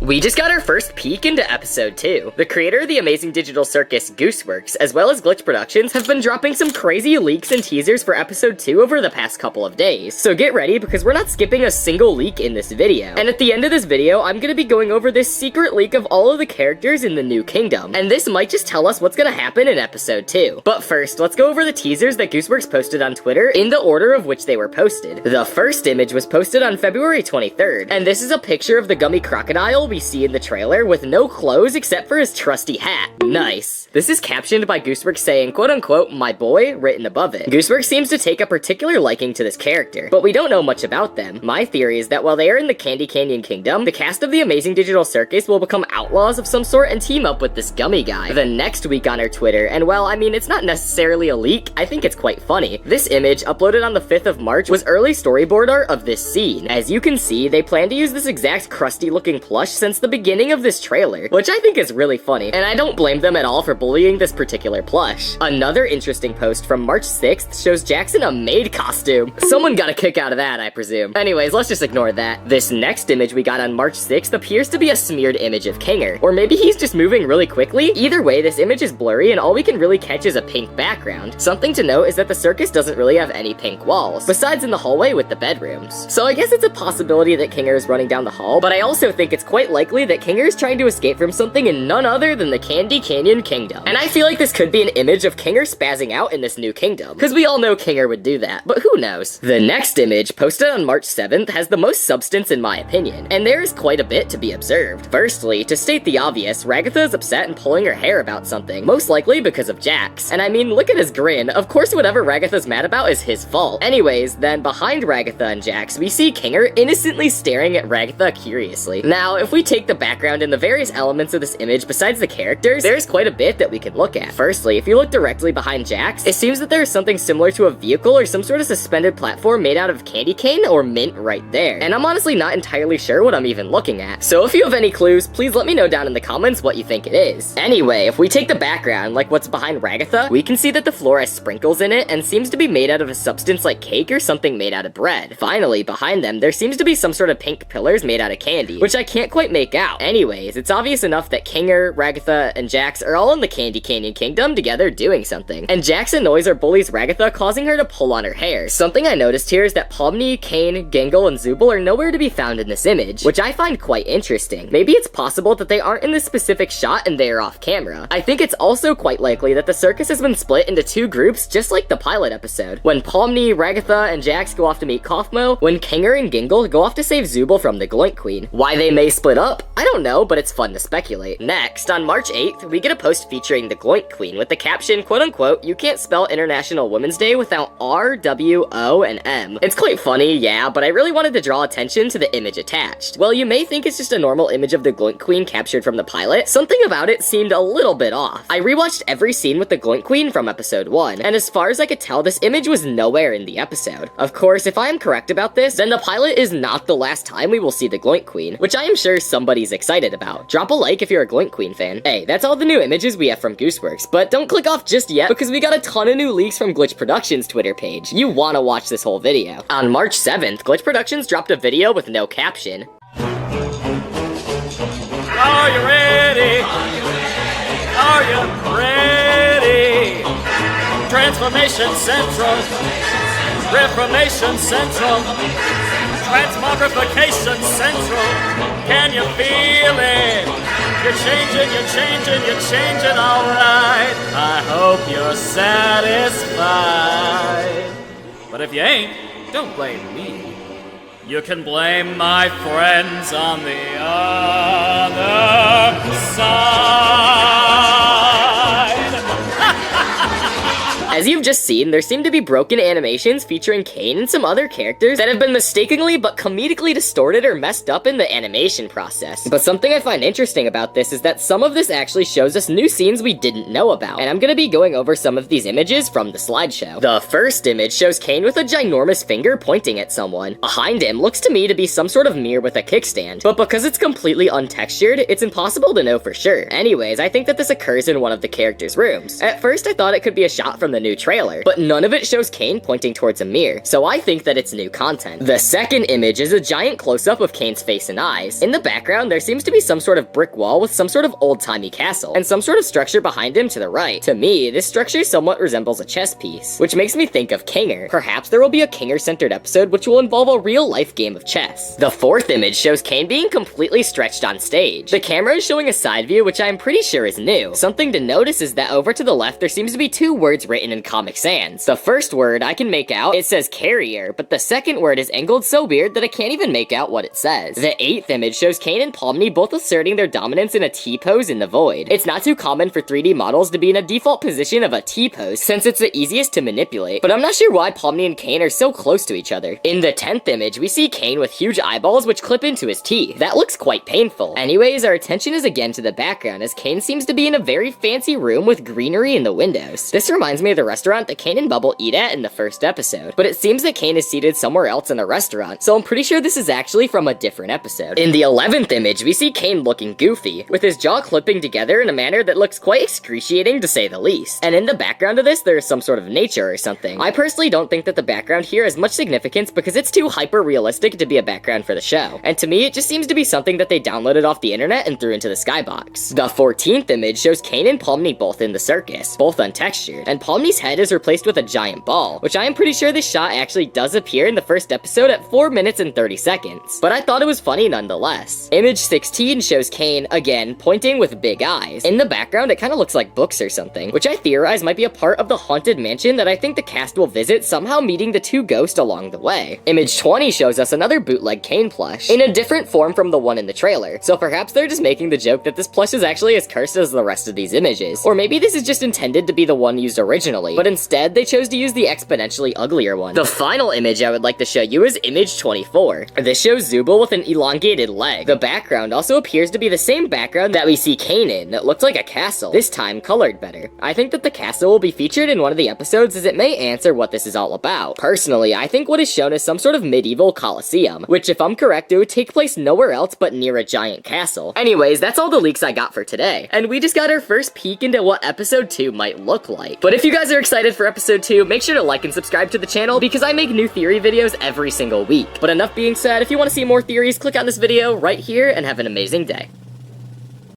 We just got our first peek into episode 2. The creator of the amazing digital circus Gooseworks, as well as Glitch Productions, have been dropping some crazy leaks and teasers for episode 2 over the past couple of days. So get ready, because we're not skipping a single leak in this video. And at the end of this video, I'm gonna be going over this secret leak of all of the characters in the new kingdom. And this might just tell us what's gonna happen in episode 2. But first, let's go over the teasers that Gooseworks posted on Twitter in the order of which they were posted. The first image was posted on February 23rd, and this is a picture of the gummy crocodile we see in the trailer with no clothes except for his trusty hat. Nice. This is captioned by Gooseworks saying, quote unquote, my boy, written above it. Gooseworks seems to take a particular liking to this character, but we don't know much about them. My theory is that while they are in the Candy Canyon Kingdom, the cast of the Amazing Digital Circus will become outlaws of some sort and team up with this gummy guy the next week on our Twitter, and well, I mean, it's not necessarily a leak, I think it's quite funny. This image, uploaded on the 5th of March, was early storyboard art of this scene. As you can see, they plan to use this exact crusty looking plush since the beginning of this trailer, which I think is really funny, and I don't blame them at all for bullying this particular plush. Another interesting post from March 6th shows Jackson a maid costume. Someone got a kick out of that, I presume. Anyways, let's just ignore that. This next image we got on March 6th appears to be a smeared image of Kinger, or maybe he's just moving really quickly. Either way, this image is blurry and all we can really catch is a pink background. Something to note is that the circus doesn't really have any pink walls, besides in the hallway with the bedrooms. So I guess it's a possibility that Kinger is running down the hall, but I also think it's quite likely that Kinger is trying to escape from something in none other than the Candy Canyon Kingdom. And I feel like this could be an image of Kinger spazzing out in this new kingdom, because we all know Kinger would do that, but who knows? The next image, posted on March 7th, has the most substance in my opinion, and there is quite a bit to be observed. Firstly, to state the obvious, Ragatha is upset and pulling her hair about something, most likely because of Jax. And I mean, look at his grin, of course whatever Ragatha's mad about is his fault. Anyways, then behind Ragatha and Jax, we see Kinger innocently staring at Ragatha curiously. Now, if we take the background and the various elements of this image besides the characters, there's quite a bit that we can look at. Firstly, if you look directly behind Jax, it seems that there is something similar to a vehicle or some sort of suspended platform made out of candy cane or mint right there. And I'm honestly not entirely sure what I'm even looking at. So if you have any clues, please let me know down in the comments what you think it is. Anyway, if we take the background, like what's behind Ragatha, we can see that the floor has sprinkles in it and seems to be made out of a substance like cake or something made out of bread. Finally, behind them, there seems to be some sort of pink pillars made out of candy, which I can't quite make out. Anyways, it's obvious enough that Kinger, Ragatha, and Jax are all in the Candy Canyon Kingdom together doing something. And Jax annoys or bullies Ragatha, causing her to pull on her hair. Something I noticed here is that Pomni, Kane, Gangle, and Zooble are nowhere to be found in this image, which I find quite interesting. Maybe it's possible that they aren't in this specific shot and they are off camera. I think it's also quite likely that the circus has been split into two groups, just like the pilot episode. When Pomni, Ragatha, and Jax go off to meet Kaufmo, when Kinger and Gingle go off to save Zooble from the Gloink Queen. Why they may split up, I don't know, but it's fun to speculate. Next, on March 8th, we get a post featuring the Gloink Queen with the caption, quote unquote, you can't spell International Women's Day without R, W, O, and M. It's quite funny, yeah, but I really wanted to draw attention to the image attached. Well, you may think it's just a normal image of the Gloink Queen captured from the pilot, something about it seemed a little bit off. I rewatched every scene with the Gloink Queen from episode 1, and as far as I could tell, this image was nowhere in the episode. Of course, if I am correct about this, then the pilot is not the last time we will see the Gloink Queen, which I am sure somebody's excited about. Drop a like if you're a Gloink Queen fan. Hey, that's all the new images we have from Gooseworks, but don't click off just yet because we got a ton of new leaks from Glitch Productions' Twitter page. You wanna watch this whole video. On March 7th, Glitch Productions dropped a video with no caption. Are you ready? Are you ready? Transformation Central. Reformation Central. Transmogrification Central. Can you feel it? You're changing, you're changing, you're changing, alright. I hope you're satisfied. But if you ain't, don't blame me. You can blame my friends on the other side. As you've just seen, there seem to be broken animations featuring Kane and some other characters that have been mistakenly but comedically distorted or messed up in the animation process. But something I find interesting about this is that some of this actually shows us new scenes we didn't know about, and I'm gonna be going over some of these images from the slideshow. The first image shows Kane with a ginormous finger pointing at someone. Behind him looks to me to be some sort of mirror with a kickstand, but because it's completely untextured, it's impossible to know for sure. Anyways, I think that this occurs in one of the characters' rooms. At first, I thought it could be a shot from the new new trailer, but none of it shows Kane pointing towards a mirror, so I think that it's new content. The second image is a giant close-up of Kane's face and eyes. In the background, there seems to be some sort of brick wall with some sort of old-timey castle, and some sort of structure behind him to the right. To me, this structure somewhat resembles a chess piece, which makes me think of Kinger. Perhaps there will be a Kinger-centered episode which will involve a real-life game of chess. The fourth image shows Kane being completely stretched on stage. The camera is showing a side view, which I am pretty sure is new. Something to notice is that over to the left, there seems to be two words written in Comic Sans. The first word I can make out, it says carrier, but the second word is angled so weird that I can't even make out what it says. The eighth image shows Kane and Pomni both asserting their dominance in a T-pose in the void. It's not too common for 3D models to be in a default position of a T-pose, since it's the easiest to manipulate, but I'm not sure why Pomni and Kane are so close to each other. In the 10th image, we see Kane with huge eyeballs which clip into his teeth. That looks quite painful. Anyways, our attention is again to the background, as Kane seems to be in a very fancy room with greenery in the windows. This reminds me of the restaurant that Kane and Bubble eat at in the first episode, but it seems that Kane is seated somewhere else in the restaurant, so I'm pretty sure this is actually from a different episode. In the 11th image, we see Kane looking goofy, with his jaw clipping together in a manner that looks quite excruciating to say the least. And in the background of this, there is some sort of nature or something. I personally don't think that the background here has much significance because it's too hyper-realistic to be a background for the show, and to me, it just seems to be something that they downloaded off the internet and threw into the skybox. The 14th image shows Kane and Pomni both in the circus, both untextured, and Pomni's head is replaced with a giant ball, which I am pretty sure this shot actually does appear in the first episode at 4 minutes and 30 seconds, but I thought it was funny nonetheless. Image 16 shows Kane, again, pointing with big eyes. In the background, it kind of looks like books or something, which I theorize might be a part of the haunted mansion that I think the cast will visit, somehow meeting the two ghosts along the way. Image 20 shows us another bootleg Kane plush, in a different form from the one in the trailer, so perhaps they're just making the joke that this plush is actually as cursed as the rest of these images, or maybe this is just intended to be the one used originally, but instead they chose to use the exponentially uglier one. The final image I would like to show you is image 24. This shows Zubul with an elongated leg. The background also appears to be the same background that we see Kane in. It looks like a castle, this time colored better. I think that the castle will be featured in one of the episodes as it may answer what this is all about. Personally, I think what is shown is some sort of medieval coliseum, which if I'm correct, it would take place nowhere else but near a giant castle. Anyways, that's all the leaks I got for today, and we just got our first peek into what episode 2 might look like. But if you guys are excited for episode 2, make sure to like and subscribe to the channel because I make new theory videos every single week. But enough being said, if you want to see more theories, click on this video right here and have an amazing day.